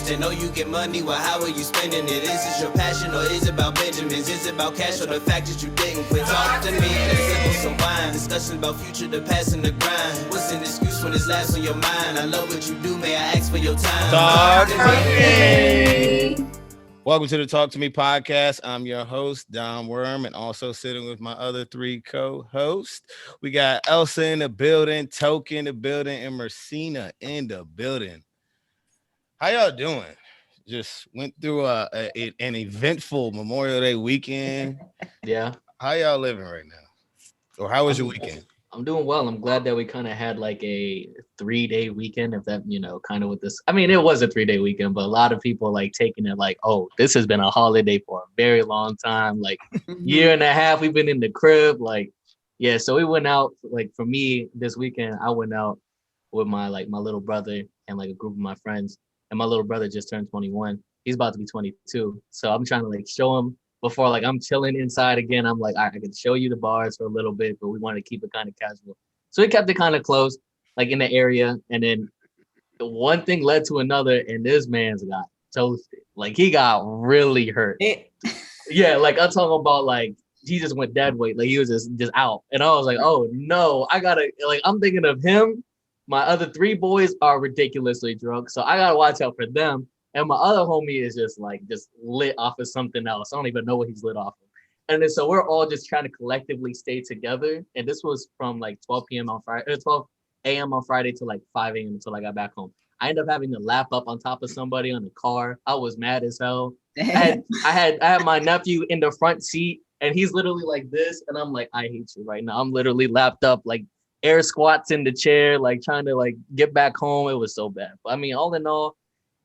They know you get money, well, how are you spending it? Is this your passion or is it about Benjamins? Is it about cash or the fact that you didn't quit? Talk to me, let's sip on some wine. Discussion about future, the past, and the grind. What's an excuse when it's last on your mind? I love what you do, may I ask for your time? Talk to me. Welcome to the Talk to Me podcast. I'm your host, Don Worm, and also sitting with my other three co-hosts. We got Elsa in the building, Token in the building, and Mercina in the building. How y'all doing? Just went through an eventful Memorial Day weekend. Yeah. How y'all living right now? Or how was your weekend? I'm doing well. I'm glad that we kind of had like a 3-day weekend, if that, kind of with this. I mean, it was a 3-day weekend, but a lot of people like taking it like, oh, this has been a holiday for a very long time. Like year and a half, we've been in the crib. Like, yeah. So we went out, like for me this weekend, I went out with my little brother and like a group of my friends. And my little brother just turned 21. He's about to be 22. So I'm trying to like show him before like I'm chilling inside again. I'm like, all right, I can show you the bars for a little bit, but we want to keep it kind of casual. So we kept it kind of close, like in the area. And then the one thing led to another, and this man's got toasted. Like he got really hurt. Yeah, like I'm talking about like he just went dead weight. Like he was just out. And I was like, oh no, I'm thinking of him. My other 3 boys are ridiculously drunk, so I gotta watch out for them. And my other homie is just lit off of something else. I don't even know what he's lit off of. And then so we're all just trying to collectively stay together. And this was from like 12 p.m. on Friday, 12 a.m. on Friday to like 5 a.m. until I got back home. I ended up having to lap up on top of somebody on the car. I was mad as hell. I had my nephew in the front seat, and he's literally like this, and I'm like, I hate you right now. I'm literally lapped up, like air squats in the chair, like trying to like get back home. It was so bad. But I mean, all in all,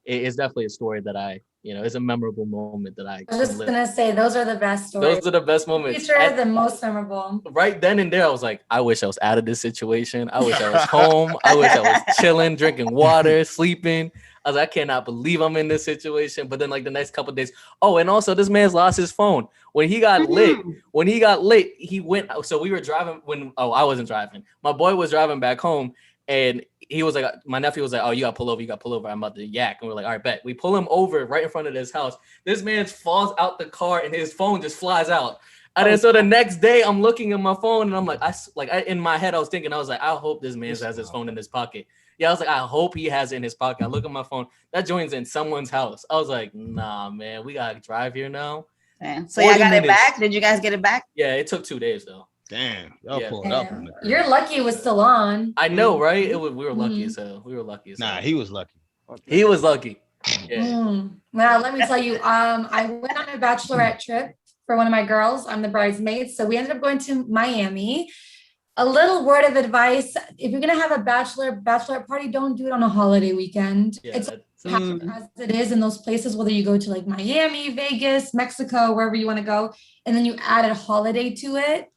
it's definitely a story that it's a memorable moment that I was just gonna say, those are the best stories. Those are the best moments. These are the most memorable. Right then and there, I was like, I wish I was out of this situation. I wish I was home. I wish I was chilling, drinking water, sleeping. I was like, I cannot believe I'm in this situation. But then like the next couple of days, oh, and also this man's lost his phone. When he got lit, he went. So we were driving I wasn't driving. My boy was driving back home, and he was like, my nephew was like, oh, you gotta pull over. I'm about to yak. And we're like, all right, bet. We pull him over right in front of this house. This man falls out the car and his phone just flies out. And then so the next day I'm looking at my phone and I'm like, in my head, I was like, I hope this man has his phone in his pocket. Yeah, I was like, I hope he has it in his pocket. I look at my phone. That joint's in someone's house. I was like, nah, man, we gotta drive here now. Man. So y'all got it back? Did you guys get it back? Yeah, it took 2 days though. Damn, y'all pulled up. You're lucky it was still on. I know, right? We were lucky as hell. We were lucky as hell. Nah, he was lucky. He was lucky. Yeah. Now, let me tell you, I went on a bachelorette trip for one of my girls. I'm the bridesmaid. So we ended up going to Miami. A little word of advice: if you're gonna have a bachelorette party, don't do it on a holiday weekend. Yeah, it's as it is in those places, whether you go to like Miami, Vegas, Mexico, wherever you want to go, and then you add a holiday to it.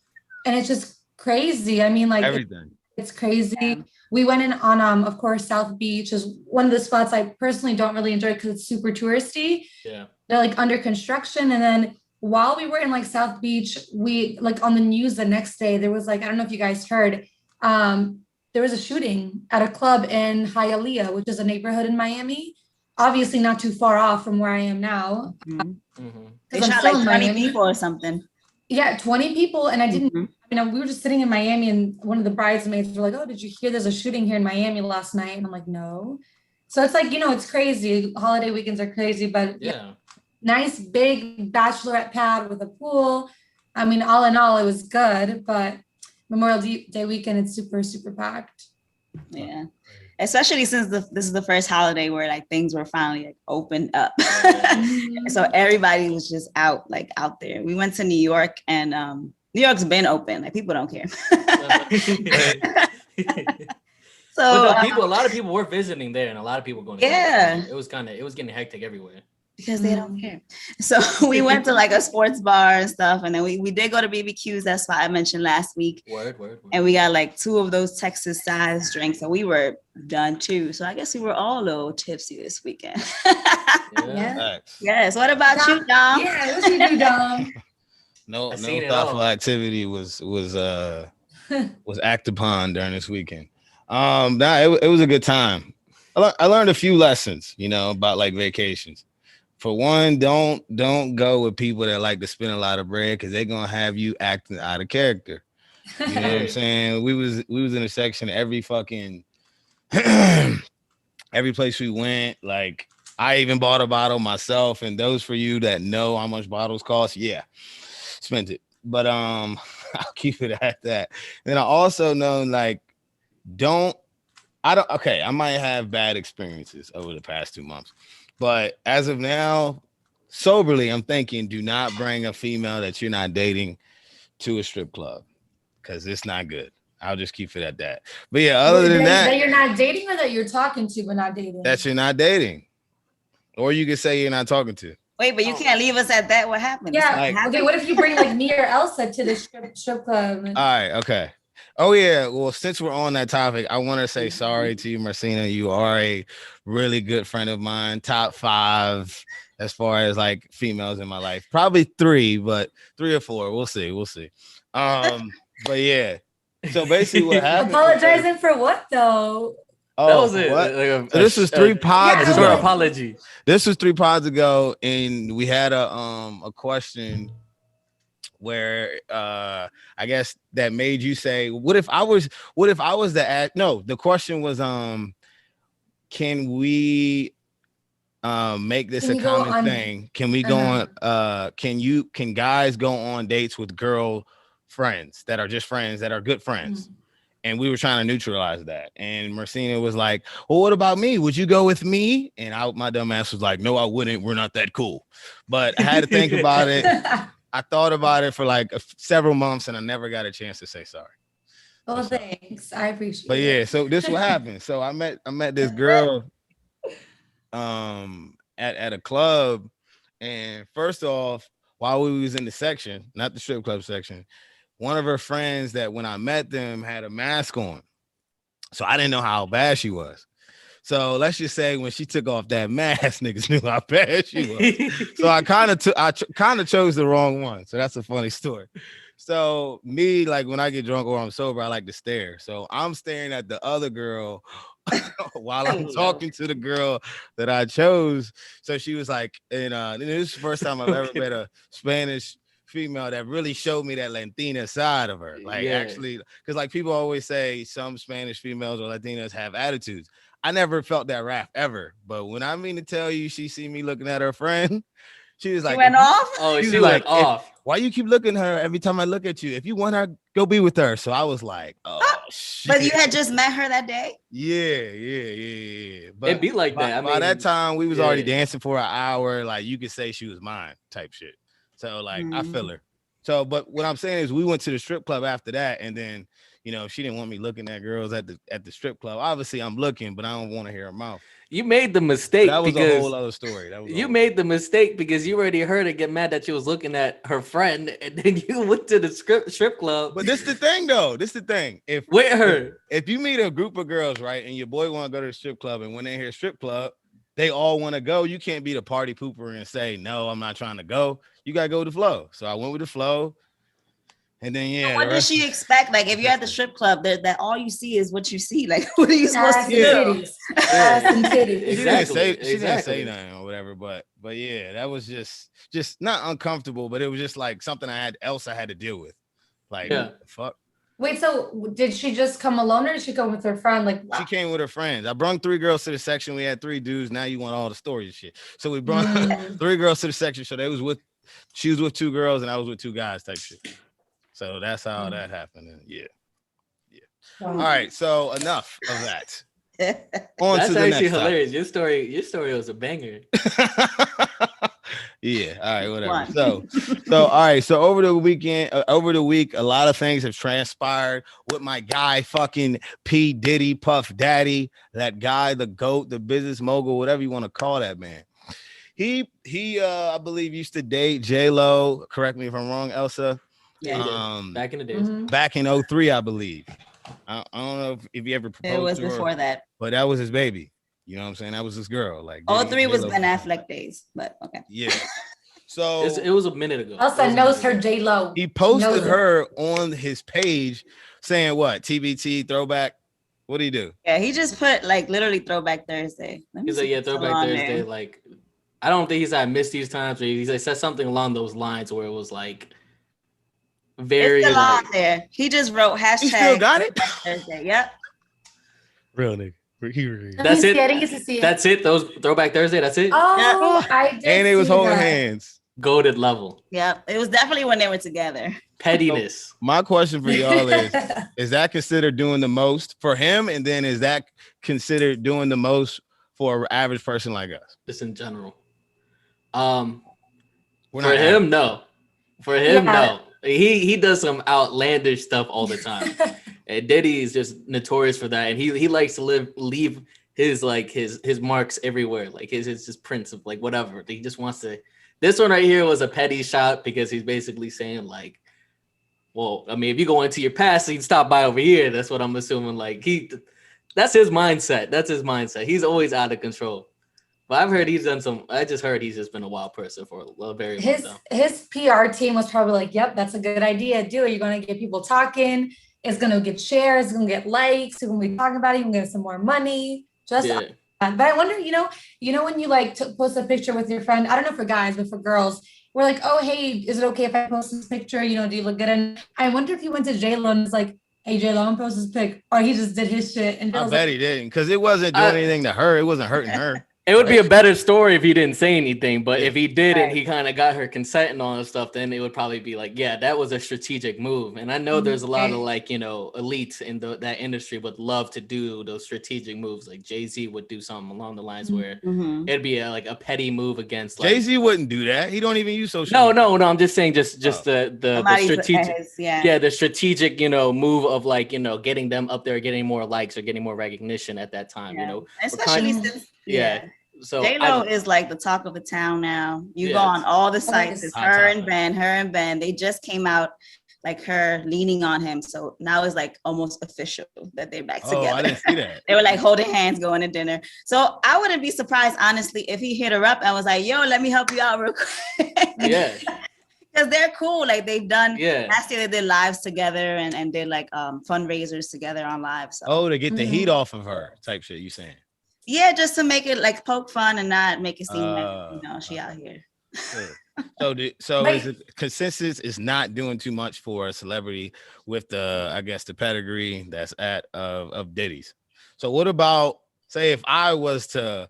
And it's just crazy. I mean, like everything. It's crazy. Yeah. We went in on, of course, South Beach is one of the spots I personally don't really enjoy because it's super touristy. Yeah. They're like under construction. And then while we were in like South Beach, we like on the news the next day, there was like, I don't know if you guys heard, there was a shooting at a club in Hialeah, which is a neighborhood in Miami. Obviously not too far off from where I am now. They shot like 20 people or something. Yeah, 20 people. And I didn't, we were just sitting in Miami and one of the bridesmaids were like, oh, did you hear there's a shooting here in Miami last night? And I'm like, no. So it's like, it's crazy. Holiday weekends are crazy, but yeah, nice big bachelorette pad with a pool. I mean, all in all, it was good, but Memorial Day weekend, it's super, super packed. Yeah. Especially since this is the first holiday where like things were finally like opened up. So everybody was just out there. We went to New York and New York's been open. Like people don't care. So a lot of people were visiting there and a lot of people going to it was getting hectic everywhere. Because they don't care. So we went to like a sports bar and stuff. And then we did go to BBQs. That's what I mentioned last week. Word. And we got like 2 of those Texas size drinks. So we were done too. So I guess we were all a little tipsy this weekend. Yeah. Yes. What about you, Dom? Yeah, what you do, Dom? No thoughtful activity was acted upon during this weekend. It was a good time. I learned a few lessons, about like vacations. For one, don't go with people that like to spend a lot of bread because they're gonna have you acting out of character. You know what I'm saying? We was in a section every fucking every place we went. Like I even bought a bottle myself. And those for you that know how much bottles cost, yeah, spent it. But I'll keep it at that. And I also know like I might have bad experiences over the past 2 months, but as of now, soberly, I'm thinking do not bring a female that you're not dating to a strip club because it's not good. I'll just keep it at that. But yeah, other than that you're not dating or that you're talking to but not dating? That you're not dating. Or you could say you're not talking to. Wait, but you can't leave us at that. What happened? Yeah. Okay, what if you bring like me or Elsa to the strip club? All right, okay. Oh yeah. Well, since we're on that topic, I want to say sorry to you, Marcina. You are a really good friend of mine. Top 5 as far as like females in my life. Probably 3, but 3 or 4. We'll see. But yeah. So basically, what happened? Apologizing for what though? Oh, that was it. Like this was 3 pods ago. Short apology. This was 3 pods ago, and we had a question where I guess that made you say, what if I was the question was can we make this a common thing? Can we go on can guys go on dates with girl friends that are just friends that are good friends? And we were trying to neutralize that. And Marcina was like, well, what about me? Would you go with me? And my dumb ass was like, no, I wouldn't. We're not that cool. But I had to think about it. I thought about it for like several months and I never got a chance to say sorry. Well, thanks. I appreciate it. But yeah, so this is what happened. So I met this girl at a club. And first off, while we was in the section, not the strip club section, one of her friends that when I met them had a mask on. So I didn't know how bad she was. So let's just say when she took off that mask, niggas knew how bad she was. So I kind of chose the wrong one. So that's a funny story. So me, like when I get drunk or I'm sober, I like to stare. So I'm staring at the other girl while I'm talking to the girl that I chose. So she was like, and this is the first time I've ever met a Spanish female that really showed me that Latina side of her. Like actually, because like people always say some Spanish females or Latinas have attitudes. I never felt that wrath ever. But when I mean to tell you, she see me looking at her friend, she was like, she went off? Oh, she went off. Why you keep looking at her every time I look at you? If you want her, go be with her. So I was like, oh, shit. But you had just met her that day? Yeah. But it'd be like that. By that time, we was already dancing for an hour. Like you could say she was mine type shit. So like I feel her. So, but what I'm saying is we went to the strip club after that, and then she didn't want me looking at girls at the strip club. Obviously, I'm looking, but I don't want to hear her mouth. You made the mistake. That was a whole other story. You made the mistake because you already heard her get mad that she was looking at her friend, and then you went to the strip club. But this is the thing, though. If you meet a group of girls, right, and your boy want to go to the strip club, and when they hear strip club, they all want to go. You can't be the party pooper and say, no, I'm not trying to go. You got to go with the flow. So I went with the flow. And then, So what does she expect? Like, if you're at the strip club, that all you see is what you see. Like, what are you supposed to do? She didn't say nothing or whatever. But yeah, that was just not uncomfortable, but it was just like something I had to deal with. Like, fuck. Wait, so did she just come alone or did she come with her friend? Like she came with her friends. I brung 3 girls to the section. We had 3 dudes. Now you want all the stories and shit. So we brought 3 girls to the section. So she was with 2 girls and I was with 2 guys type shit. So that's how that happened. And yeah. Wow. All right. So enough of that. That's actually hilarious. Your story was a banger. Yeah. All right. Whatever. So all right. So over the week, a lot of things have transpired with my guy, fucking P. Diddy, Puff Daddy, that guy, the GOAT, the business mogul, whatever you want to call that man. He I believe used to date J-Lo. Correct me if I'm wrong, Elsa. Yeah. Back in the days. Back in 2003, I believe. I don't know if he ever proposed. It was to before her, that. But that was his baby. You know what I'm saying? That was his girl. Like 03 was Ben Affleck days, but okay. Yeah. So it was a minute ago. Elsa knows her J-Lo. He posted her on his page saying what? TBT throwback. What do you do? Yeah, he just put like literally Throwback Thursday. He's like, yeah, Throwback Thursday. Like, I don't think he's I missed these times. Or he said something along those lines where it was like very it's still like on there. He just wrote hashtag. You still got it? Thursday. Yep. Real nigga. That's it. I didn't get to see it. That's it. Those Throwback Thursday. That's it. Oh, I did. And they was see holding that. hands. Goated level. Yep. It was definitely when they were together. Pettiness. So my question for y'all is that considered doing the most for him? And then is that considered doing the most for an average person like us? Just in general. We're For not him, average. no. For him, Yeah. no. He does some outlandish stuff all the time. And Diddy is just notorious for that. And he likes to leave his like his marks everywhere. Like his just prints of like whatever. He just wants to. This one right here was a petty shot because he's basically saying like, well, I mean, if you go into your past, you can stop by over here. That's what I'm assuming. Like that's his mindset. That's his mindset. He's always out of control. But I've heard he's done some. I just heard he's just been a wild person for a very long time. His PR team was probably like, "Yep, that's a good idea. Do it. You're gonna get people talking. It's gonna get shares. It's gonna get likes. We're gonna be talking about it. You're gonna get some more money." Just. Yeah. But I wonder, you know, when you like post a picture with your friend, I don't know for guys, but for girls, we're like, oh, hey, is it okay if I post this picture? You know, do you look good? And I wonder if he went to J-Lo and was like, hey, J-Lo, post this pic. Or he just did his shit. And I bet he didn't, because it wasn't doing anything to her. It wasn't hurting her. It would be a better story if he didn't say anything, but if he did Right. and he kind of got her consent and all that stuff, then it would probably be like, yeah, that was a strategic move. And I know there's a lot of like, you know, elites in that industry would love to do those strategic moves. Like Jay-Z would do something along the lines where it'd be like a petty move against like, Jay-Z wouldn't do that. He don't even use social No, media. I'm just saying the strategic, the strategic, you know, move of like, you know, getting them up there, getting more likes or getting more recognition at that time, you know, especially since So J-Lo is like the talk of the town now. You go on all the sites, it's her and Ben. They just came out like her leaning on him. So now it's like almost official that they're back together. I didn't see that. They were like holding hands going to dinner. So I wouldn't be surprised, honestly, if he hit her up and was like, yo, let me help you out real quick. Yeah. Because they're cool. Like they've done last year they did lives together and did like fundraisers together on live. So to get the heat off of her type shit, you saying? Yeah, just to make it like poke fun and not make it seem like, you know, she out here. So is it consensus is not doing too much for a celebrity with the, I guess, the pedigree that's of Diddy's. So what about, say, if I was to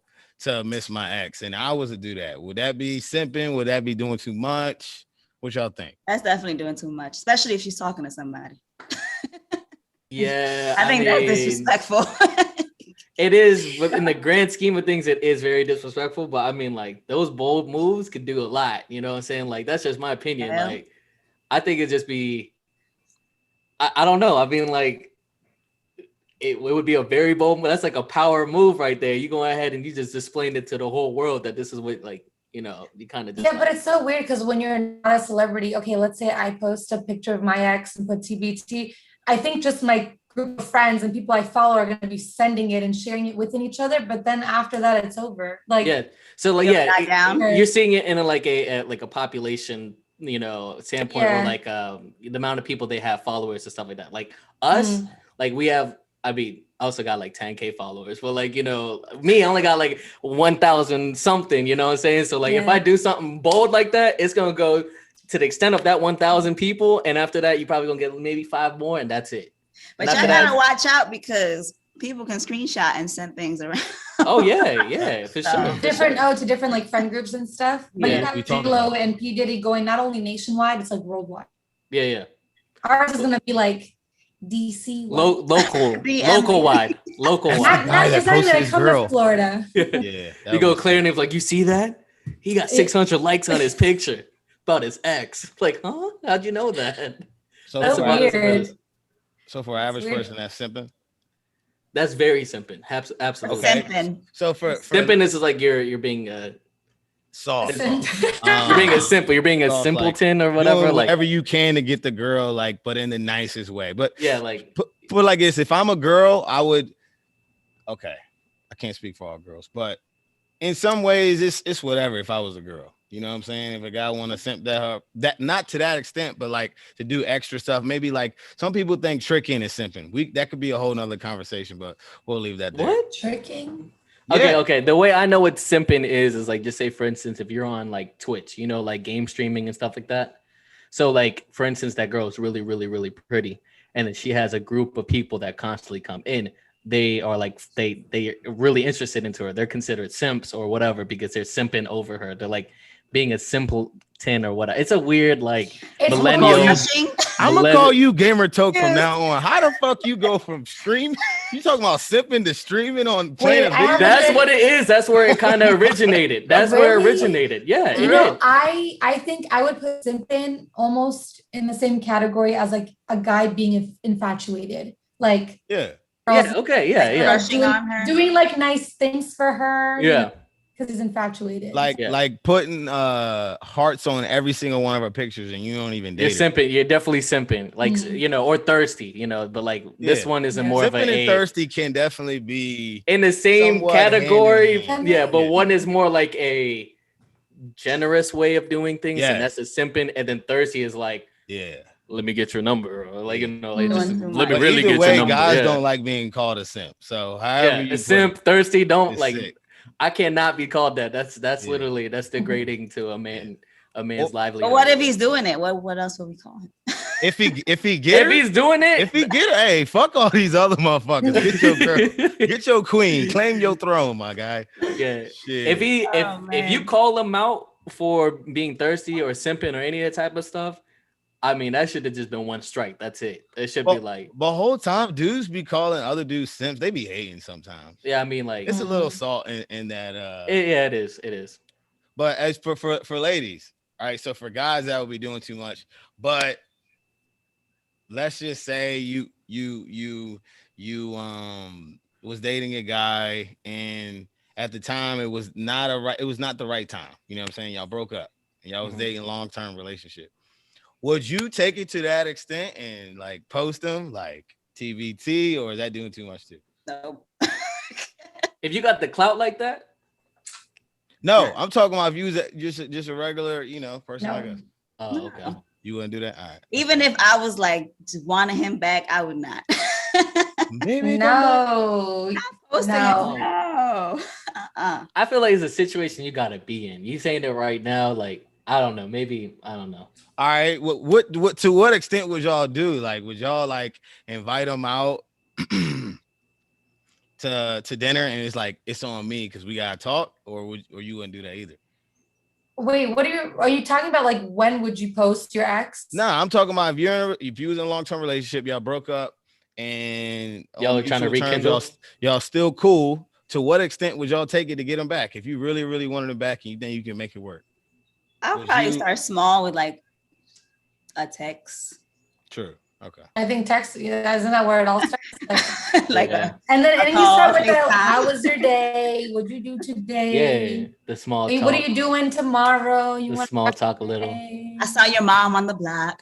miss my ex and I was to do that, would that be simping? Would that be doing too much? What y'all think? That's definitely doing too much, especially if she's talking to somebody. Yeah, I think that's disrespectful. It is, but in the grand scheme of things, it is very disrespectful. But I mean, like those bold moves could do a lot. You know what I'm saying? Like that's just my opinion. Yeah. Like I think it'd just be, I don't know. I mean, like it would be a very bold. That's like a power move right there. You go ahead and you just displayed it to the whole world that this is what, like, you know, you kind of just but it's so weird because when you're not a celebrity, okay, let's say I post a picture of my ex and put TBT. I think just my group of friends and people I follow are going to be sending it and sharing it within each other. But then after that, it's over. Like, so like, you're seeing it in a population, you know, standpoint or like the amount of people they have followers and stuff like that. Like us, like we have, I mean, I also got like 10K followers, but like, you know, me, I only got like 1,000 something, you know what I'm saying? So like, if I do something bold like that, it's going to go to the extent of that 1,000 people. And after that, you're probably going to get maybe 5 more and that's it. But y'all gotta watch out because people can screenshot and send things around. Oh yeah, for sure. To different like friend groups and stuff. But you have J-Lo and P. Diddy going not only nationwide, it's like worldwide. Yeah. Ours is gonna be like DC local wide. It's not even come to Florida. You go clear and it's like, you see that? He got 600 likes on his picture about his ex. Like, huh? How'd you know that? So that's weird. So for an average person, that's simping. That's very simping. Absolutely. Okay. Simping. So for simping, this is like you're being soft. You're being a simple. You're being a simpleton or whatever. Like whatever you can to get the girl, like, but in the nicest way. But yeah, like put like this: if I'm a girl, I would. Okay, I can't speak for all girls, but in some ways, it's whatever. If I was a girl, You know what I'm saying? If a guy want to simp that not to that extent, but like to do extra stuff, maybe like some people think tricking is simping. That could be a whole nother conversation, but we'll leave that there. What? Tricking? Okay, okay. The way I know what simping is like, just say for instance, if you're on like Twitch, you know, like game streaming and stuff like that. So like, for instance, that girl is really, really, really pretty, and then she has a group of people that constantly come in. They are like they really interested into her. They're considered simps or whatever because they're simping over her. They're like being a simpleton or whatever. It's a weird like millennial. I'm gonna call you Gamer Toke from now on. How the fuck you go from stream? You talking about sipping to streaming on playing a video? That's what it is. That's where it kind of originated. That's where it originated. Yeah, you know, I think I would put simping almost in the same category as like a guy being infatuated. Like doing like nice things for her. Yeah. Because he's infatuated. Like putting hearts on every single one of her pictures and you don't even date. You're simping. You're definitely simping. Like, you know, or thirsty, you know, but like this one is more of a simping and thirsty can definitely be in the same category. Yeah, but one is more like a generous way of doing things, and that's a simping, and then thirsty is like, let me get your number, or like, you know, like just let me really get your number. Guys don't like being called a simp. So however you simp, thirsty, don't like sick. I cannot be called that. That's literally degrading to a man's livelihood. But what if he's doing it? What else would we call him? If he's doing it, hey, fuck all these other motherfuckers. Get your girl, get your queen, claim your throne, my guy. Yeah. Shit. If you call him out for being thirsty or simping or any of that type of stuff, I mean, that should have just been one strike. That's it. It should be like the whole time dudes be calling other dudes simps. They be hating sometimes. Yeah, I mean, like it's a little salt in that. It is. But as for ladies, all right. So for guys, that would be doing too much. But let's just say you was dating a guy, and at the time it was not the right time. You know what I'm saying? Y'all broke up, and y'all was dating a long-term relationship. Would you take it to that extent and like post them like TBT, or is that doing too much too? No. If you got the clout like that? No, I'm talking about if you was just a regular, you know, person like us. Oh, okay. No. You wouldn't do that? All right. Even if I was like wanting him back, I would not. Maybe no. No. I feel like it's a situation you gotta be in. You saying it right now, like I don't know, maybe I don't know. All right, what to what extent would y'all do? Like, would y'all like invite them out to dinner and it's like it's on me because we gotta talk, or you wouldn't do that either? Wait, are you talking about? Like, when would you post your ex? No, I'm talking about if you was in a long-term relationship, y'all broke up, and y'all are trying to rekindle. Y'all still cool. To what extent would y'all take it to get them back? If you really, really wanted them back, and you think you can make it work? I'll probably start small with like a text. True. Okay. I think text, isn't that where it all starts? Like and then you start with the, how was your day? What'd you do today? Yeah, the small talk. What are you doing tomorrow? You want small talk a little. I saw your mom on the block.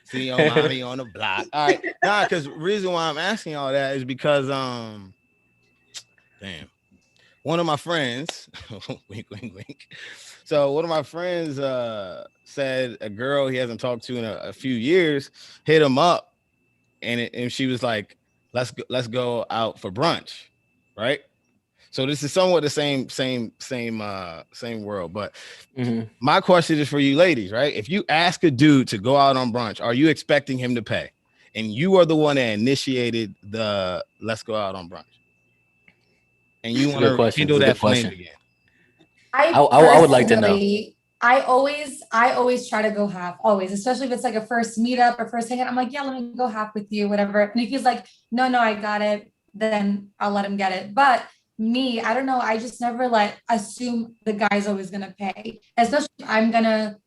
See your mommy on the block. All right. Nah, because reason why I'm asking all that is because one of my friends, wink, wink, wink. So one of my friends said a girl he hasn't talked to in a few years hit him up, and she was like, let's go out for brunch, right? So this is somewhat the same world. But my question is for you ladies, right? If you ask a dude to go out on brunch, are you expecting him to pay? And you are the one that initiated the let's go out on brunch. And you want to handle that flame again. I would like to know. I always try to go half, always, especially if it's like a first meetup or first hangout. I'm like, yeah, let me go half with you, whatever. And if he's like, no, I got it, then I'll let him get it. But me, I don't know. I just never assume the guy's always gonna pay, especially if I'm gonna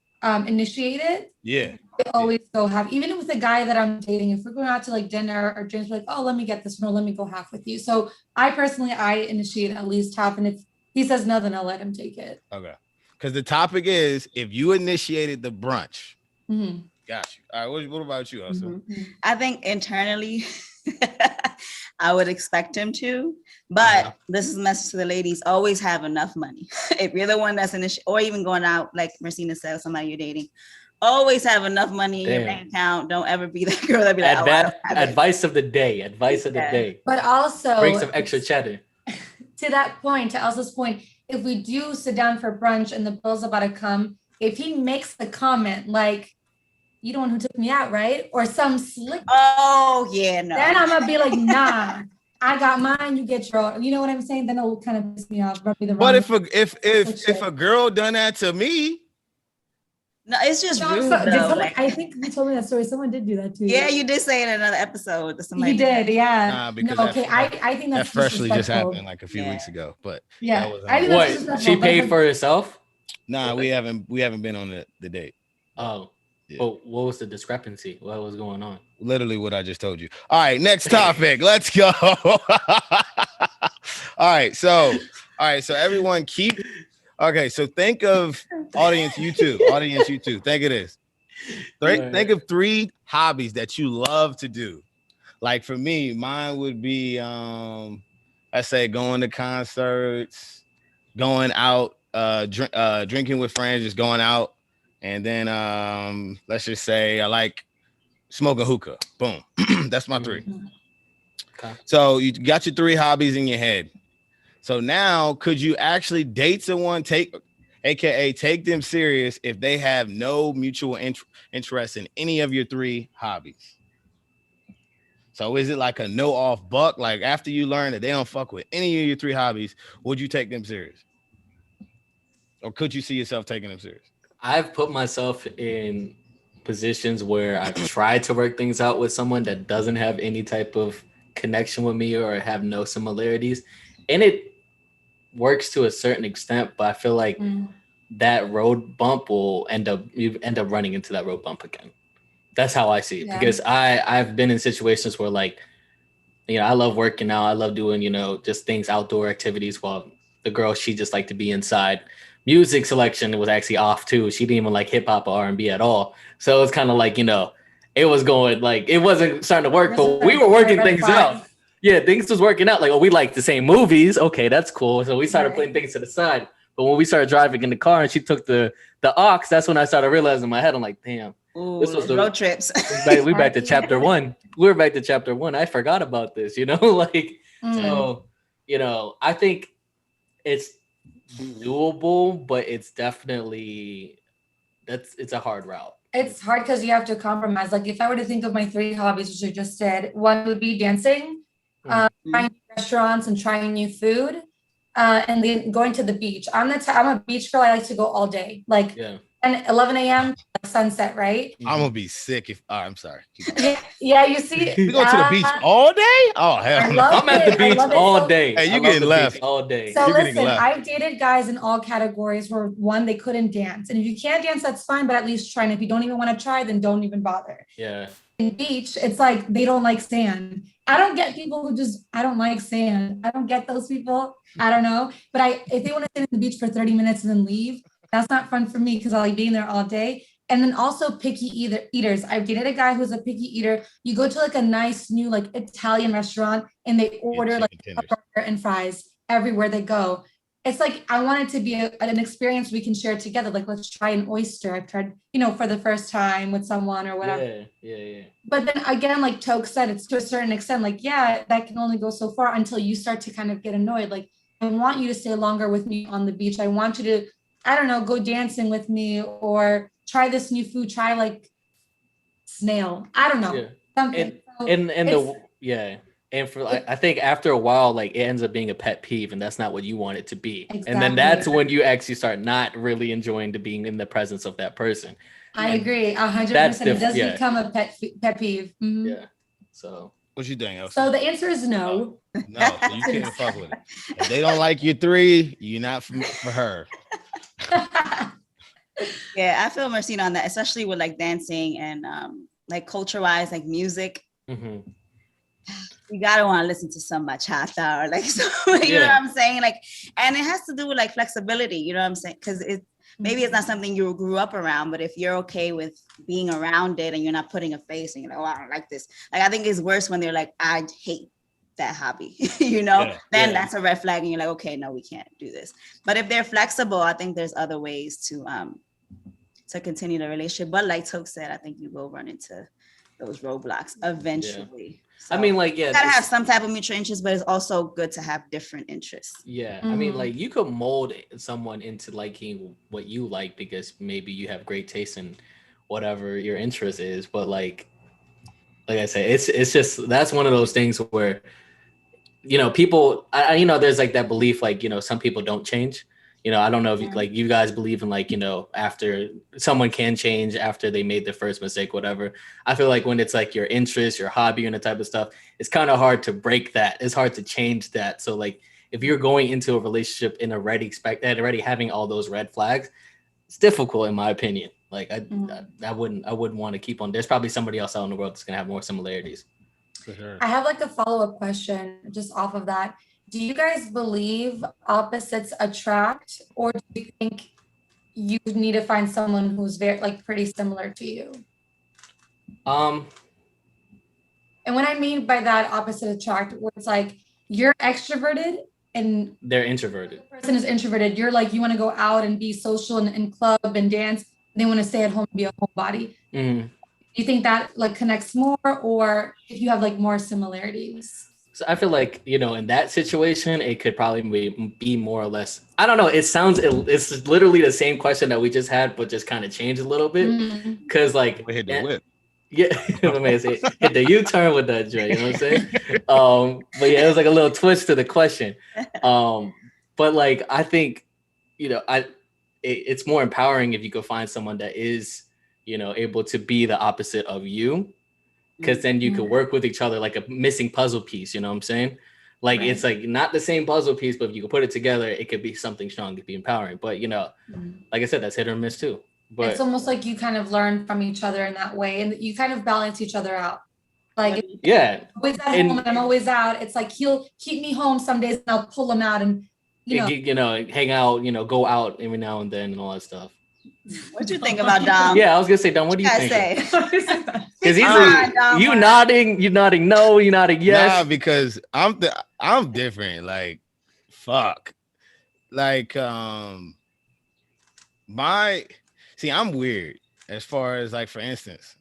initiate it. Yeah. I always go half, even with the guy that I'm dating. If we're going out to like dinner or drinks, we're like, oh, let me get this one, or let me go half with you. So I initiate at least half, and if he says no, then I'll let him take it. Okay. Because the topic is if you initiated the brunch. Mm-hmm. Got you. All right. What about you, also? Mm-hmm. I think internally, I would expect him to, but this is a message to the ladies: always have enough money. If you're the one that's or even going out, like Marcina said, somebody you're dating, always have enough money in your bank account. Don't ever be that girl that be like, advice of the day. Advice of the day. But also bring some extra cheddar. To that point, to Elsa's point, if we do sit down for brunch and the bill's about to come, if he makes the comment like, "You the one who took me out, right?" Or some slick. Oh yeah, no. Then I'm gonna be like, "Nah, I got mine. You get your." You know what I'm saying? Then it'll kind of piss me off. But if a girl done that to me, no, it's just rude. I think you told me that story. Someone did do that too. Yeah, you did say it in another episode. You did, yeah. Nah, because I think that's that freshly just happened like a few weeks ago. But yeah, what she paid for herself? Nah, we haven't been on the date. Oh, yeah. Well, what was the discrepancy? What was going on? Literally what I just told you. All right, next topic. Let's go. All right, so everyone keep. Okay, so think of audience, you too. Think of this. Think of 3 hobbies that you love to do. Like for me, mine would be let's say going to concerts, going out, drinking with friends, just going out, and then let's just say I like smoking hookah. Boom. That's my 3. Okay. So you got your 3 hobbies in your head. So now, could you actually date someone, AKA take them serious if they have no mutual interest in any of your 3 hobbies? So is it like a no off buck? Like after you learn that they don't fuck with any of your 3 hobbies, would you take them serious? Or could you see yourself taking them serious? I've put myself in positions where I've tried to work things out with someone that doesn't have any type of connection with me or have no similarities. And it works to a certain extent, but I feel like that road bump you end up running into that road bump again. That's how I see it. Yeah. Because I've been in situations where, like, you know, I love working out. I love doing, you know, just things, outdoor activities, while the girl, she just liked to be inside. Music selection was actually off too. She didn't even like hip hop or R&B at all. So it's kind of like, you know, it was going like, it wasn't starting to work, but we were working things out. Yeah, things was working out. Like, oh, we like the same movies. Okay, that's cool. So we started putting things to the side. But when we started driving in the car and she took the aux, that's when I started realizing in my head, I'm like, damn. Ooh, this was the road trips. We back to chapter 1. We were back to chapter 1. I forgot about this, you know? Like, so, you know, I think it's doable, but it's definitely, it's a hard route. It's hard because you have to compromise. Like if I were to think of my 3 hobbies, which I just said, one would be dancing, trying restaurants and trying new food, and then going to the beach. I'm a beach girl. I like to go all day, like 11 a.m. sunset, right? I'm gonna be sick if I'm sorry. Yeah, you see, we go to the beach all day. Oh hell, I'm at the beach all day. Hey, you getting left all day. So listen, I've dated guys in all categories where one, they couldn't dance, and if you can't dance, that's fine, but at least try. And if you don't even want to try, then don't even bother. Yeah. In beach, it's like they don't like sand. I don't get people who I don't like sand. I don't get those people. I don't know. But if they want to sit on the beach for 30 minutes and then leave, that's not fun for me because I like being there all day. And then also picky eaters. I've dated a guy who's a picky eater. You go to like a nice new like Italian restaurant and they order like a burger and fries everywhere they go. It's like, I want it to be an experience we can share together. Like, let's try an oyster. I've tried, you know, for the first time with someone or whatever. Yeah. But then again, like Toke said, it's to a certain extent, like, yeah, that can only go so far until you start to kind of get annoyed. Like, I want you to stay longer with me on the beach. I want you to, I don't know, go dancing with me or try this new food, try like snail. I don't know. Yeah. Something. And for I think after a while, like it ends up being a pet peeve, and that's not what you want it to be. Exactly. And then that's when you actually start not really enjoying being in the presence of that person. I agree 100%. It does become a pet peeve. Mm-hmm. Yeah. So what you think, Elsa? So the answer is no. No, so you can't fuck with it. If they don't like your 3, you're not for her. Yeah, I feel Marcina on that, especially with like dancing and like culture-wise, like music. Mm-hmm. You gotta want to listen to some bachata or like, you know what I'm saying? Like, and it has to do with like flexibility, you know what I'm saying? Because maybe it's not something you grew up around, but if you're okay with being around it and you're not putting a face and you're like, oh, I don't like this. Like, I think it's worse when they're like, I hate that hobby, then that's a red flag and you're like, okay, no, we can't do this. But if they're flexible, I think there's other ways to continue the relationship. But like Toke said, I think you will run into those roadblocks eventually. So, I mean, like, you gotta have some type of mutual interest, but it's also good to have different interests. Yeah, I mean, like, you could mold someone into liking what you like because maybe you have great taste in whatever your interest is. But like I said, it's just, that's one of those things where, people, there's like that belief, like, some people don't change. I don't know if you guys believe in like, after someone can change after they made their first mistake, whatever. I feel like when it's like your interest, your hobby and the type of stuff, it's kind of hard to break that. It's hard to change that. So like, if you're going into a relationship and already having all those red flags, it's difficult in my opinion. Like I wouldn't want to keep on. There's probably somebody else out in the world that's gonna have more similarities. For sure. I have like a follow-up question just off of that. Do you guys believe opposites attract, or do you think you need to find someone who's very like pretty similar to you? And what I mean by that opposite attract, where it's like you're extroverted and they're introverted. The person is introverted. You're like, you want to go out and be social and club and dance. They want to stay at home and be a homebody. Do you think that like connects more, or if you have like more similarities? So I feel like, in that situation, it could probably be more or less, I don't know. It's literally the same question that we just had, but just kind of changed a little bit. Cause like, We hit the whip. Yeah, hit the U-turn with that joint, you know what I'm saying? But yeah, it was like a little twist to the question. But like, I think, it's more empowering if you could find someone that is, able to be the opposite of you. Because then you could work with each other like a missing puzzle piece, you know what I'm saying? Like, right. It's like not the same puzzle piece, but if you could put it together, it could be something strong, it could be empowering. But, like I said, that's hit or miss too. But it's almost like you kind of learn from each other in that way, and you kind of balance each other out. Like, yeah, I'm always at home and I'm always out. It's like he'll keep me home some days and I'll pull him out and, hang out, go out every now and then and all that stuff. What you think about Dom? Yeah, I was gonna say, Dom, what do you think? Because he's you nodding no, you nodding yes. Nah, because I'm different. Like, fuck. Like, I'm weird as far as like, for instance,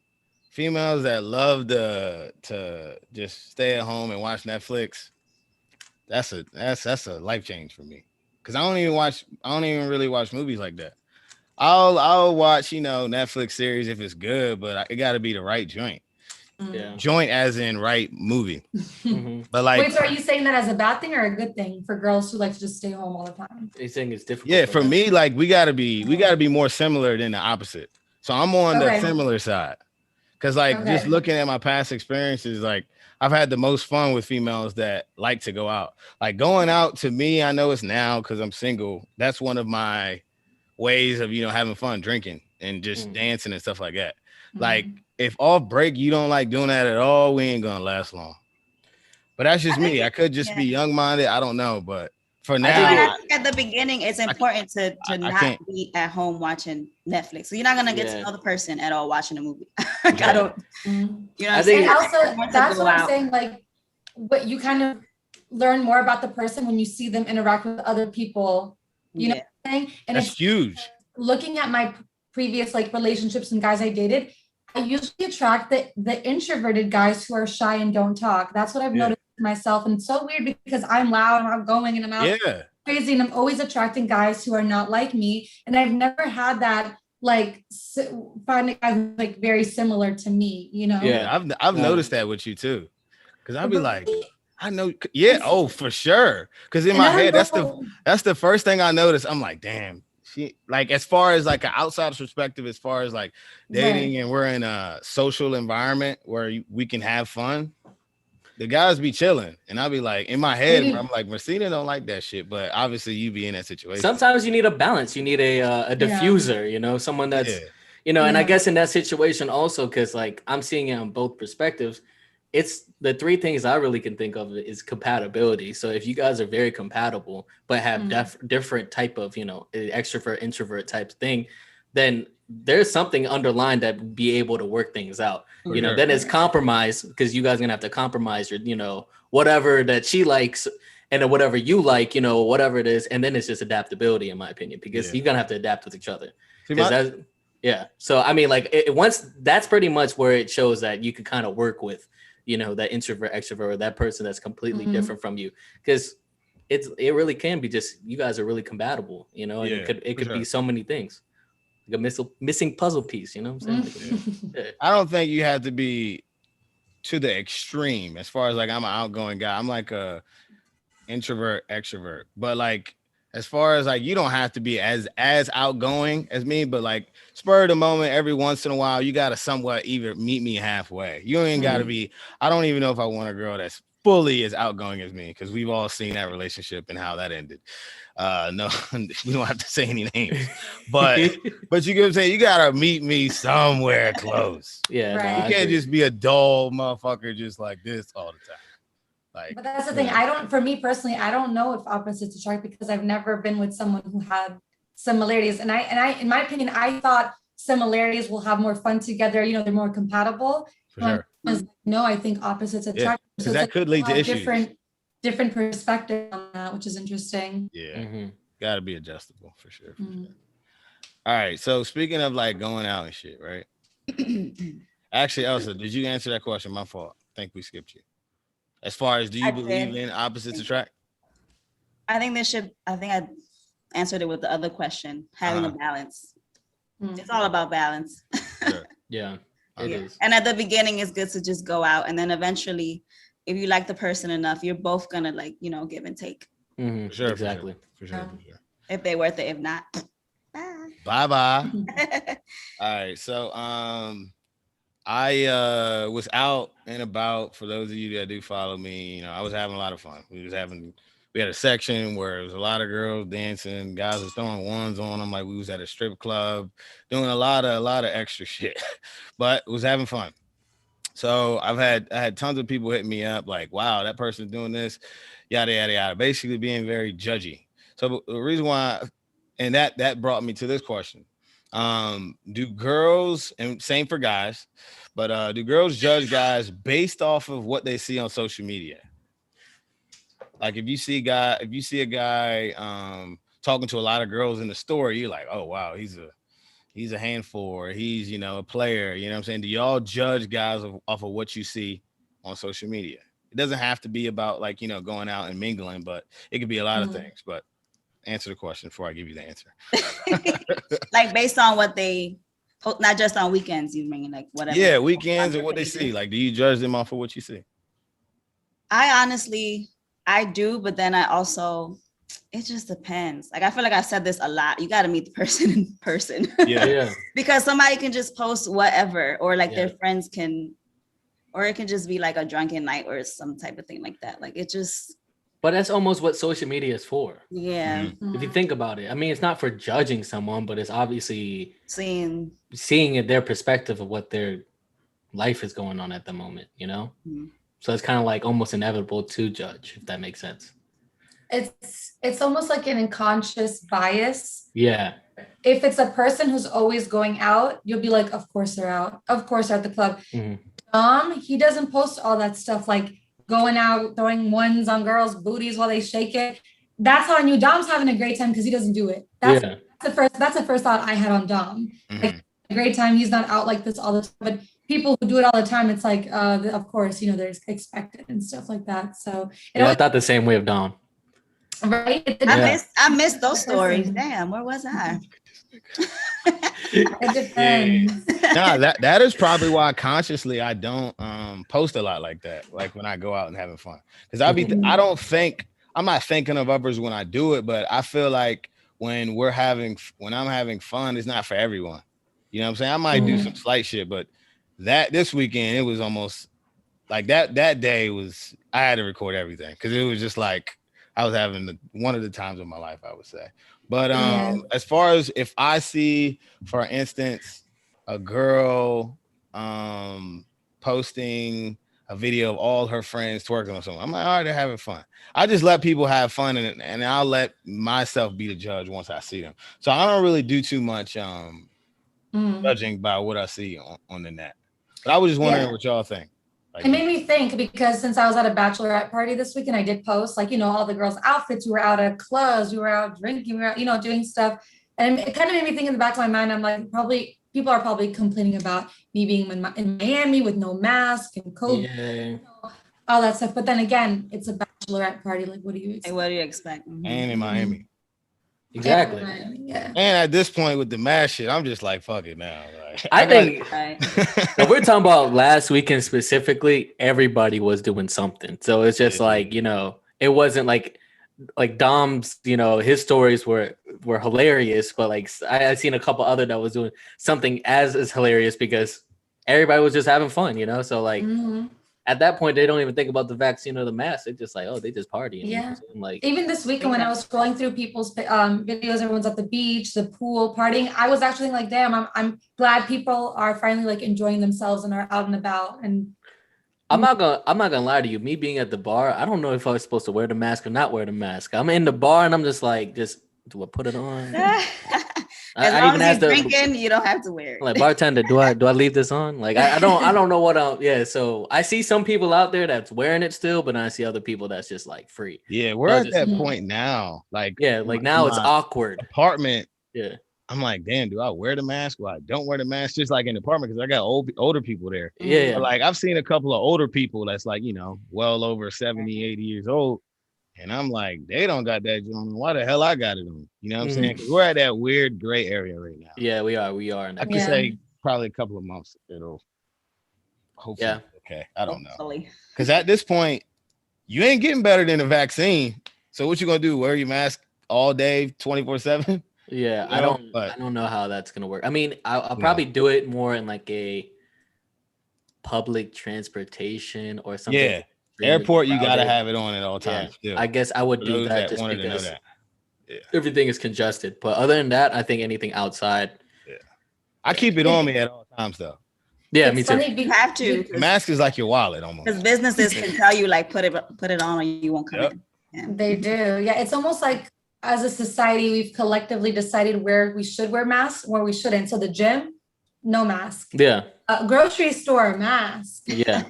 females that love to just stay at home and watch Netflix. That's a life change for me. Cause I don't even really watch movies like that. I'll watch, Netflix series if it's good, but it got to be the right joint. Yeah. Joint as in right movie. But like, wait, so are you saying that as a bad thing or a good thing for girls who like to just stay home all the time? You're saying it's difficult. Yeah, for me, like we gotta be more similar than the opposite. So I'm on the similar side. Cause like just looking at my past experiences, like I've had the most fun with females that like to go out. Like going out to me, I know it's now because I'm single. That's one of my ways of having fun, drinking and just dancing and stuff like that. Like if off break you don't like doing that at all, we ain't gonna last long. But that's just me. I could just be young-minded. I don't know, but for now, I think at the beginning, it's important to not be at home watching Netflix. So you're not gonna get to know the person at all watching a movie. I don't. I think also that's what I'm saying. Like, what you kind of learn more about the person when you see them interact with other people. You know what I'm saying? And that's huge. Looking at my previous like relationships and guys I dated, I usually attract the introverted guys who are shy and don't talk. That's what I've noticed myself. And it's so weird because I'm loud and outgoing and I'm out crazy, and I'm always attracting guys who are not like me. And I've never had that like find a guy who's like very similar to me, Yeah, I've noticed that with you too. Cause I'll be like, I know, for sure. Cause in my head, that's the first thing I noticed. I'm like, damn. She, like, as far as like an outsider's perspective, as far as like dating and we're in a social environment where we can have fun, the guys be chilling. And I'll be like, in my head, I'm like, Marcina don't like that shit. But obviously you be in that situation. Sometimes you need a balance. You need a diffuser, someone that's, and I guess in that situation also, because like I'm seeing it on both perspectives. it's the three things I really can think of is compatibility. So if you guys are very compatible, but have different type of, extrovert, introvert type thing, then there's something underlined that be able to work things out. Then it's compromise, because you guys are gonna have to compromise your, whatever that she likes and then whatever you like, whatever it is. And then it's just adaptability, in my opinion, because you're gonna have to adapt with each other. So I mean, like once that's pretty much where it shows that you can kind of work with, that introvert, extrovert, or that person that's completely different from you, because it really can be just you guys are really compatible, and it could be so many things, like a missing puzzle piece. You know what I'm saying? I don't think you have to be to the extreme as far as like I'm an outgoing guy. I'm like a introvert, extrovert, but like as far as like you don't have to be as outgoing as me, but like spur of the moment, every once in a while, you gotta somewhat either meet me halfway. You ain't gotta be. I don't even know if I want a girl that's fully as outgoing as me, because we've all seen that relationship and how that ended. No, we don't have to say any names, but you get what I'm saying. You gotta meet me somewhere close. Yeah, Right. You can't just be a dull motherfucker just like this all the time. Like, but that's the thing. For me personally, I don't know if opposites attract, because I've never been with someone who had similarities. And I, in my opinion, I thought similarities will have more fun together. They're more compatible. For sure. No, I think opposites attract. So that could lead to issues. Different perspective on that, which is interesting. Yeah, got to be adjustable for sure. All right. So speaking of like going out and shit, right? Actually, Elsa, did you answer that question? My fault. I think we skipped you. As far as, do you believe in opposites attract? I think I answered it with the other question, having a balance. It's all about balance. Sure. Yeah, it is. And at the beginning, it's good to just go out. And then eventually, if you like the person enough, you're both going to give and take. Sure, exactly. For sure. If they're worth it. If not, bye. All right. So, I was out and about. For those of you that do follow me, I was having a lot of fun. We had a section where it was a lot of girls dancing, guys was throwing ones on them, like we was at a strip club, doing a lot of extra shit, but was having fun. So I had tons of people hitting me up like, wow, that person's doing this, yada yada yada, basically being very judgy. So the reason why, and that brought me to this question. Do girls, and same for guys, but do girls judge guys based off of what they see on social media? Like if you see a guy talking to a lot of girls in the store, you're like, oh wow, he's a handful, or he's a player. You know what I'm saying? Do y'all judge guys off of what you see on social media? It doesn't have to be about like going out and mingling, but it could be a lot of things. But answer the question before I give you the answer. Like based on what they post, not just on weekends, you mean like whatever. Yeah, weekends and what they see. Like, do you judge them off of what you see? I do, but then I also, it just depends. Like, I feel like I've said this a lot. You got to meet the person in person. Yeah. Because somebody can just post whatever, or like their friends can, or it can just be like a drunken night or some type of thing like that. Like it just. But that's almost what social media is for. Yeah. If you think about it, I mean, it's not for judging someone, but it's obviously seeing their perspective of what their life is going on at the moment, So it's kind of like almost inevitable to judge, if that makes sense. It's almost like an unconscious bias. Yeah. If it's a person who's always going out, you'll be like, of course they're out. Of course they're at the club. He doesn't post all that stuff, like going out, throwing ones on girls' booties while they shake it. That's how I knew Dom's having a great time, because he doesn't do it. That's the first thought I had on Dom. Like, a great time. He's not out like this all the time. But people who do it all the time, it's like, of course, there's expected and stuff like that. So I thought the same way of Dom. Right? I missed those stories. Damn, where was I? It depends. No, that is probably why consciously I don't post a lot like that. Like when I go out and having fun, because I'm not thinking of others when I do it, but I feel like when I'm having fun, it's not for everyone. You know what I'm saying? I might do some slight shit, but this weekend it was almost like that day was, I had to record everything, because it was just like I was having one of the times of my life, I would say. But as far as if I see, for instance, a girl posting a video of all her friends twerking or something. I'm like, all right, they're having fun. I just let people have fun, and I'll let myself be the judge once I see them. So I don't really do too much judging by what I see on the net. But I was just wondering what y'all think. Like, it made me think, because since I was at a bachelorette party this weekend, I did post, like, all the girls' outfits. We were out at clubs, we were out drinking, we were out, doing stuff. And it kind of made me think in the back of my mind, I'm like, people are probably complaining about me being in Miami with no mask and COVID, all that stuff. But then again, it's a bachelorette party. Like, what do you expect? What do you expect? And in Miami. Exactly. Yeah. And at this point with the mask shit, I'm just like, fuck it now. Like, I think if we're talking about last weekend specifically, everybody was doing something. So it's just like, it wasn't like Dom's, his stories were hilarious, but like I seen a couple other that was doing something as hilarious because everybody was just having fun, So like at that point, they don't even think about the vaccine or the mask. They're just like, oh, they just partying. Yeah. Like, even this weekend when I was scrolling through people's videos, everyone's at the beach, the pool, partying. I was actually like, damn, I'm glad people are finally like enjoying themselves and are out and about. And I'm not gonna lie to you. Me being at the bar, I don't know if I was supposed to wear the mask or not wear the mask. I'm in the bar and I'm just like, do I put it on? As long as you're drinking, you don't have to wear it. Like, bartender, do I leave this on? Like, I don't know what so I see some people out there that's wearing it still, but I see other people that's just like free. Yeah, we're at that point now. Like, now it's awkward. Apartment. Yeah. I'm like, damn, do I wear the mask or I don't wear the mask? Just like in the apartment, because I got older people there. Yeah. But like, I've seen a couple of older people that's like, well over 70, 80 years old. And I'm like, they don't got that on. Why the hell I got it on? You know what I'm saying? 'Cause we're at that weird gray area right now. Yeah, we are. I could say probably a couple of months it'll hopefully okay. I don't know. Because at this point, you ain't getting better than the vaccine. So what you gonna do? Wear your mask all day, 24/7? Yeah, I don't know how that's gonna work. I mean, I'll probably do it more in like a public transportation or something. Yeah. Airport, you gotta have it on at all times. Yeah. I guess I would do that just because everything is congested. But other than that, I think anything outside. Yeah, I keep it on me at all times though. Yeah, me too. You have to. The mask is like your wallet almost. Because businesses can tell you like put it on or you won't come in. Yeah. They do. Yeah, it's almost like as a society, we've collectively decided where we should wear masks, where we shouldn't. So the gym, no mask. Yeah. Grocery store, mask. Yeah.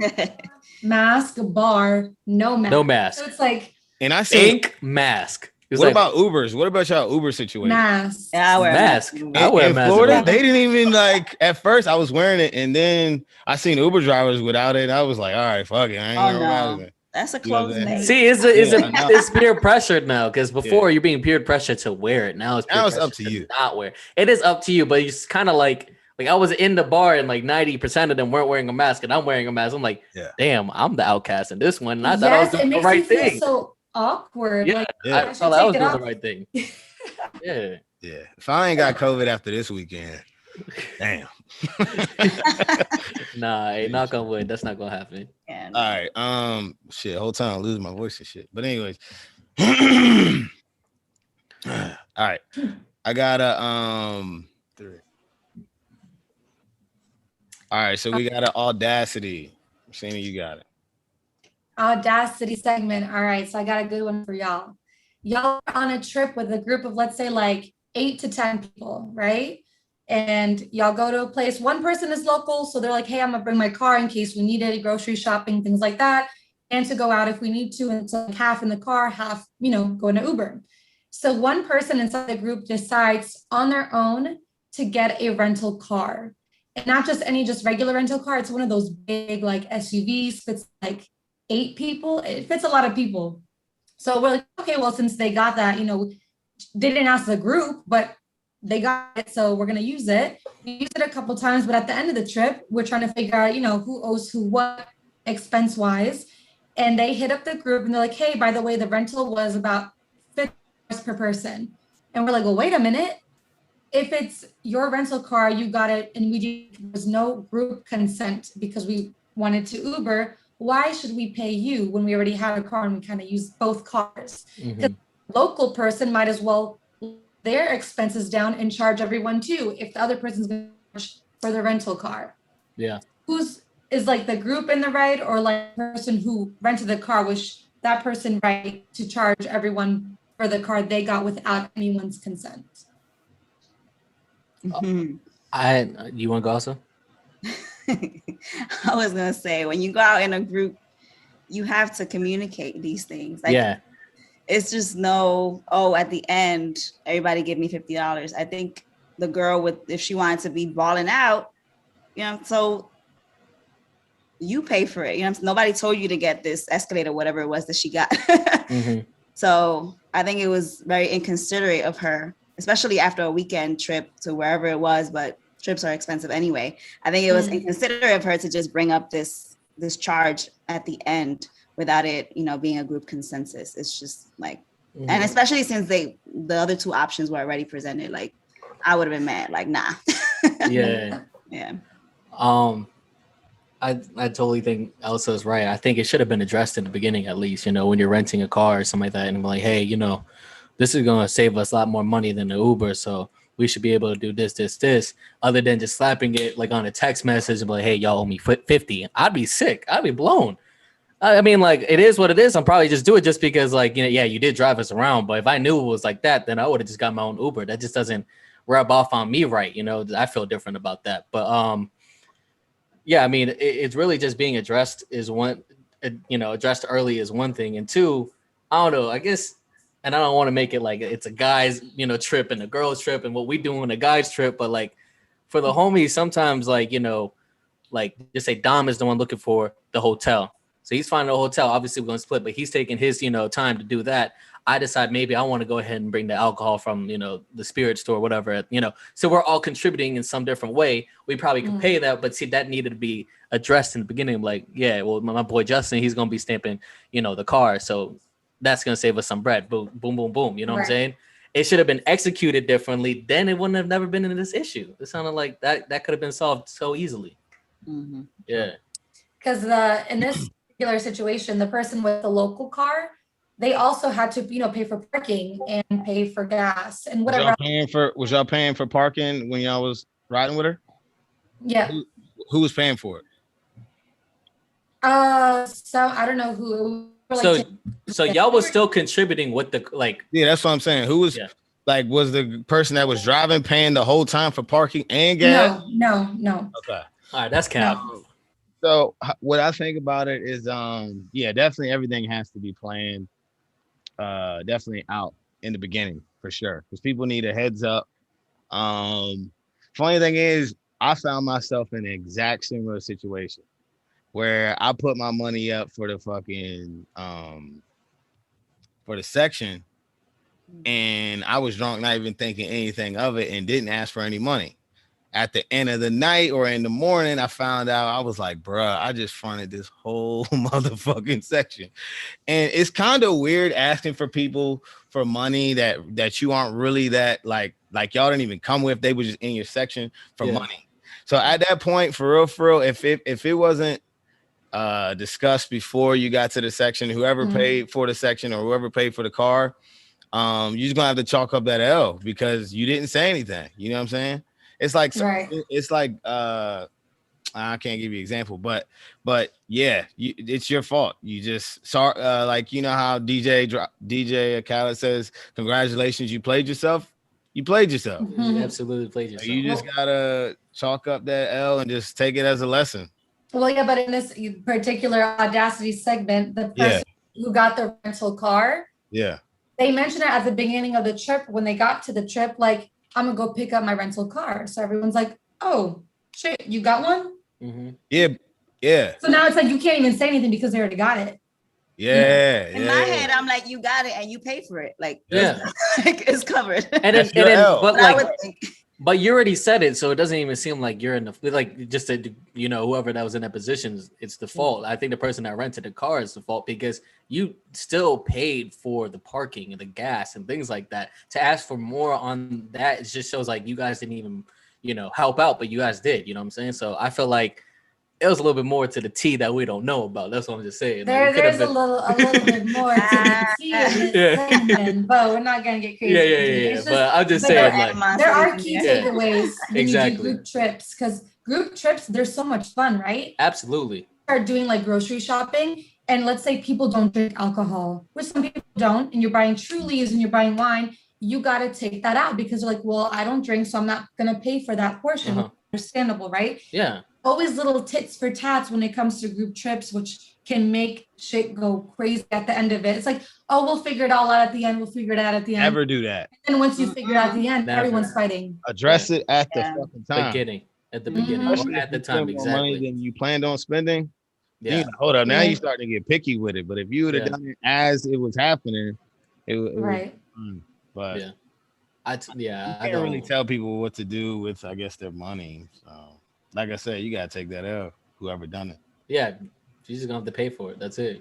Mask, bar, no mask. No mask. So it's like, and I think mask. What about Ubers? What about y'all Uber situation? Mask. Yeah, I wear mask. I wear a mask. In Florida, they didn't even like. At first, I was wearing it, and then I seen Uber drivers without it. I was like, all right, fuck it. I ain't wearing mask. That's a close name. See, it's peer pressured now because before you're being peer pressured to wear it. Now it's up to you. Not wear. It is up to you, but it's kind of like I was in the bar and like 90% of them weren't wearing a mask, and I'm wearing a mask. I'm like, damn, I'm the outcast in this one. And I thought I was doing the right thing. So awkward. Yeah, I thought I was doing the right thing. Yeah. If I ain't got COVID after this weekend, damn. Nah, hey, knock on wood. That's not gonna happen. Yeah. All right. Shit. Whole time I'm losing my voice and shit. But anyways. All right. I got a 3. All right, so we got an Audacity. Sheena, you got it. Audacity segment. All right, so I got a good one for y'all. Y'all are on a trip with a group of, let's say, like 8 to 10 people, right? And y'all go to a place. One person is local, so they're like, hey, I'm gonna bring my car in case we need it, grocery shopping, things like that, and to go out if we need to. And it's like half in the car, half, go in an Uber. So one person inside the group decides on their own to get a rental car. And not just any regular rental car. It's one of those big like SUVs, fits like 8 people. It fits a lot of people. So we're like, okay, well, since they got that, they didn't ask the group, but they got it. So we're going to use it. We used it a couple times, but at the end of the trip, we're trying to figure out, who owes who what expense wise. And they hit up the group and they're like, hey, by the way, the rental was about $50 per person. And we're like, well, wait a minute. If it's your rental car, you got it, and there was no group consent because we wanted to Uber, why should we pay you when we already had a car and we kind of use both cars? Because the local person might as well their expenses down and charge everyone too if the other person's going to charge for the rental car. Yeah. Who's is like the group in the right, or like the person who rented the car, was that person right to charge everyone for the car they got without anyone's consent? Mhm. You want to go also? I was gonna say, when you go out in a group, you have to communicate these things. Like, Yeah. it's just no, oh, at the end, everybody give me $50. I think the girl if she wanted to be balling out, so you pay for it. Nobody told you to get this Escalade or whatever it was that she got. Mm-hmm. So I think it was very inconsiderate of her, especially after a weekend trip to wherever it was, but trips are expensive anyway. I think it was inconsiderate of her to just bring up this charge at the end without it, being a group consensus. It's just like, and especially since the other two options were already presented, like I would have been mad, like, nah. Yeah. Yeah. I totally think Elsa's right. I think it should have been addressed in the beginning, at least, when you're renting a car or something like that, and I'm like, hey, this is going to save us a lot more money than the Uber. So we should be able to do this, other than just slapping it like on a text message and be like, hey, y'all owe me 50. I'd be sick. I'd be blown. I mean, like, it is what it is. I'm probably just do it just because, like, yeah, you did drive us around. But if I knew it was like that, then I would have just got my own Uber. That just doesn't rub off on me right. I feel different about that. But yeah, I mean, it's really just being addressed is one, addressed early is one thing. And two, I don't know, I guess, and I don't want to make it like it's a guy's, trip and a girl's trip and what we do on a guy's trip. But like for the homies, sometimes like, like just say Dom is the one looking for the hotel. So he's finding a hotel. Obviously we're going to split, but he's taking his, time to do that. I decide maybe I want to go ahead and bring the alcohol from, the spirit store, whatever, so we're all contributing in some different way. We probably could pay that, but see, that needed to be addressed in the beginning. Like, yeah, well, my boy Justin, he's going to be stamping, the car. So that's going to save us some bread. Boom, boom, boom, boom. You know what I'm saying? It should have been executed differently. Then it wouldn't have never been in this issue. It sounded like that could have been solved so easily. Mm-hmm. Yeah. Because in this particular situation, the person with the local car, they also had to, pay for parking and pay for gas and whatever. Was y'all paying for parking when y'all was riding with her? Yeah. Who was paying for it? So I don't know who. So y'all was still contributing with the like. Yeah, that's what I'm saying. Who was like? Was the person that was driving paying the whole time for parking and gas? No. Okay. All right, that's cap. No. So what I think about it is, definitely everything has to be planned. Definitely out in the beginning for sure, because people need a heads up. Funny thing is, I found myself in an exact similar situation where I put my money up for the fucking for the section, and I was drunk, not even thinking anything of it, and didn't ask for any money. At the end of the night or in the morning, I found out, I was like, bruh, I just fronted this whole motherfucking section. And it's kind of weird asking for people for money that you aren't really that like y'all didn't even come with. They were just in your section for money. So at that point, for real, if it wasn't discussed before you got to the section, whoever paid for the section or whoever paid for the car, you're just gonna have to chalk up that L because you didn't say anything. You know what I'm saying? It's like it's like I can't give you an example, but yeah, it's your fault. You just sorry, like how DJ Khaled says, "Congratulations, you played yourself." You played yourself. You absolutely played yourself. You just gotta chalk up that L and just take it as a lesson. Well, yeah, but in this particular Audacity segment, the person who got the rental car, they mentioned it at the beginning of the trip. When they got to the trip, like, I'm gonna go pick up my rental car. So everyone's like, oh shit, you got one? Mm-hmm. Yeah. So now it's like you can't even say anything because they already got it. Yeah. In my head, I'm like, you got it and you pay for it. Like, it's covered. But you already said it, so it doesn't even seem like you're in the like just whoever that was in that position, it's the fault. I think the person that rented the car is the fault because you still paid for the parking and the gas and things like that. To ask for more on that, it just shows like you guys didn't even help out, but you guys did. You know what I'm saying? So I feel like it was a little bit more to the T that we don't know about. That's what I'm just saying. There's a little bit more to the T of this segment, but we're not gonna get crazy. Yeah. But I'm just saying, like, there are key takeaways when you do group trips, because group trips, they're so much fun, right? Absolutely. Start doing like grocery shopping, and let's say people don't drink alcohol, which some people don't, and you're buying Trulies and you're buying wine, you got to take that out because you're like, well, I don't drink, so I'm not gonna pay for that portion. Understandable, right? Yeah. Always little tits for tats when it comes to group trips, which can make shit go crazy at the end of it. It's like, oh, we'll figure it all out at the end. We'll figure it out at the end. Never do that. And once you figure out the end, Never. everyone's fighting. Address it at the fucking time. At the beginning, Especially at the if you spend time, more exactly. money than you planned on spending. Yeah. You hold up. Now you're starting to get picky with it. But if you would have done it as it was happening, it right. was fun. But yeah. I can't really tell people what to do with, I guess, their money. So, like I said, you gotta take that out. Whoever done it. Yeah, you're just gonna have to pay for it. That's it.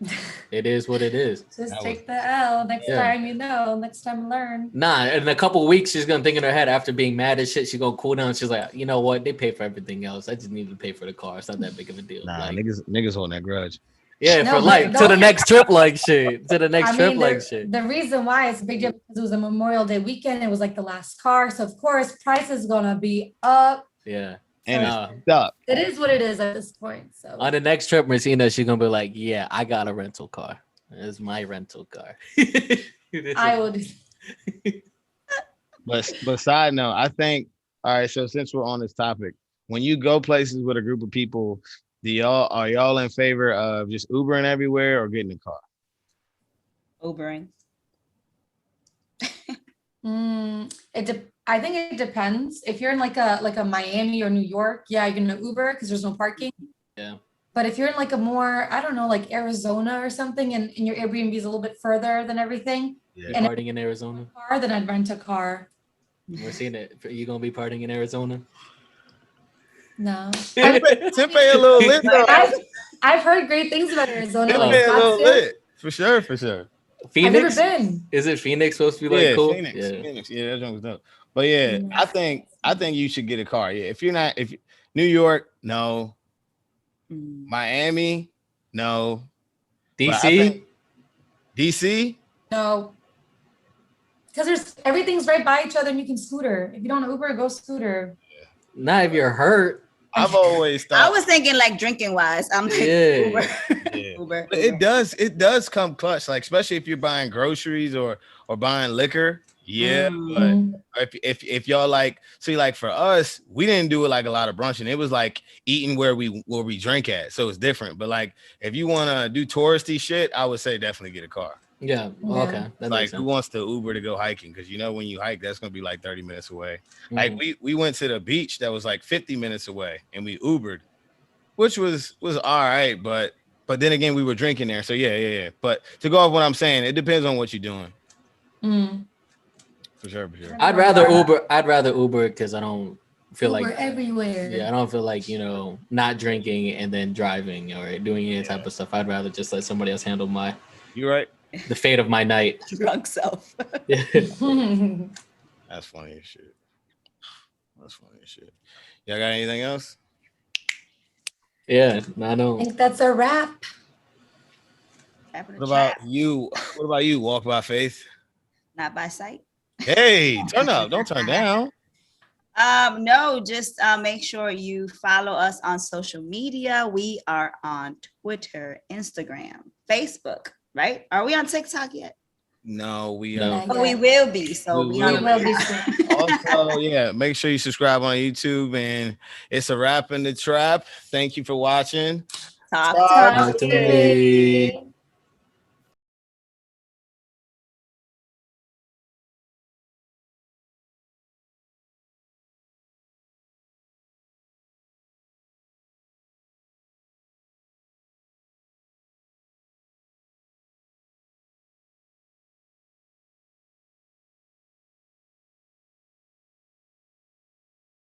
It is what it is. Just take the L. Next time you know. Next time learn. Nah, in a couple of weeks, she's gonna think in her head after being mad as shit. She's gonna cool down. She's like, you know what? They pay for everything else. I just need to pay for the car. It's not that big of a deal. Nah, like, niggas holding that grudge. Yeah, for like to the next trip, like shit. To the next trip, like shit. The reason why it's a big deal because it was a Memorial Day weekend. It was like the last car, so of course price is gonna be up. Yeah. And it's up. It is what it is at this point. So on the next trip, Messina, she's gonna be like, "Yeah, I got a rental car. It's my rental car." I will do. But side note, I think all right. So since we're on this topic, when you go places with a group of people, are y'all in favor of just Ubering everywhere or getting a car? Ubering. I think it depends. If you're in like a Miami or New York, yeah, you're gonna Uber because there's no parking. Yeah. But if you're in like a more, I don't know, like Arizona or something, and your Airbnb is a little bit further than everything, and partying in Arizona, then I'd rent a car. We're seeing it. Are you gonna be partying in Arizona? No. Tempe a little lit though. I've heard great things about Arizona. Tempe a little lit. For sure. Phoenix? I've never been. Is it Phoenix supposed to be like cool? Phoenix. Yeah, that joint was dope. But yeah, I think you should get a car. Yeah, if New York, no. Miami, no. DC? DC? No. Because everything's right by each other and you can scooter. If you don't Uber, go scooter. Not if you're hurt. I've always thought. I was thinking like drinking wise. I'm like Uber. Uber. But it does come clutch, like especially if you're buying groceries or buying liquor. Yeah, but if y'all like, see, like for us, we didn't do it like a lot of brunching. It was like eating where we drink at, so it's different. But like, if you want to do touristy shit, I would say definitely get a car. Yeah. Okay. That like, who wants to Uber to go hiking? Because when you hike, that's gonna be like 30 minutes away. Like we went to the beach that was like 50 minutes away, and we Ubered, which was all right, but then again, we were drinking there, so yeah. But to go off what I'm saying, it depends on what you're doing. For sure. I'd rather Uber because I don't feel Uber like everywhere. Yeah, I don't feel like not drinking and then driving or doing any type of stuff. I'd rather just let somebody else handle You're right. The fate of my night. Drunk self. That's funny as shit. Y'all got anything else? Yeah, I don't. I think that's a wrap. What about you? Walk by faith? Not by sight. Hey, turn up. Don't turn down. No, just make sure you follow us on social media. We are on Twitter, Instagram, Facebook, right? Are we on TikTok yet? No, we But we will be. So we will be soon. Also, yeah, make sure you subscribe on YouTube, and it's a wrap in the trap. Thank you for watching. Talk to me.